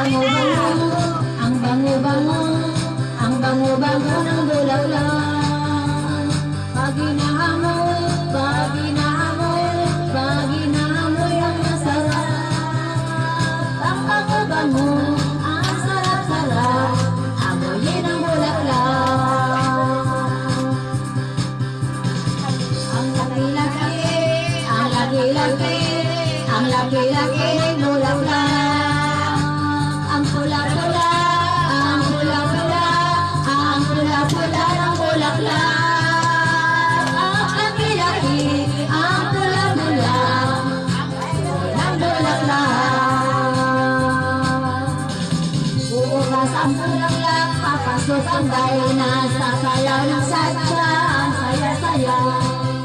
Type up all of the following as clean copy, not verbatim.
bango-bango, ang bango-bango, ang bango-bango ng bulaklak. Pag hinahamoy, pag hinahamoy, pag hinahamoy ang masarap. Ang bango-bango, ang sarap-sarap, amoyin ang bulaklak. Ang laki-laki, ang laki-laki, ang laki-laki ng bulaklak. Ang pula-pula, ang pula-pula, ang pula-pula ng bulaklak. Ang laki-laki, ang pula-pula ng bulaklak. Bukas ang bulaklak, papasok ang dahina, sasayaw ng sadya, ang saya-saya.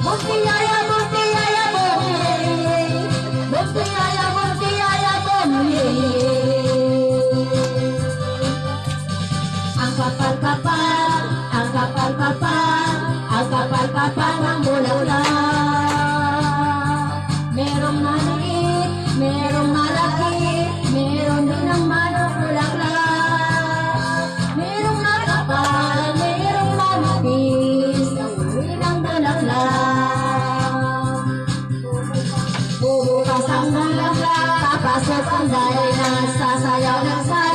Bustiyaya, bustiyaya, bumili. Bustiyaya, bustiyaya, bumili. Ang kapal-kapal, ang kapal-kapal, ang kapal-kapal ng bulaklak. Merong maliit, merong malaki, meron din ang manong bulaklak. Merong makapal, merong manipis, uri ng bulaklak. Bubukas ang bulaklak, papasok ang dahil na sasayaw ng sayaw.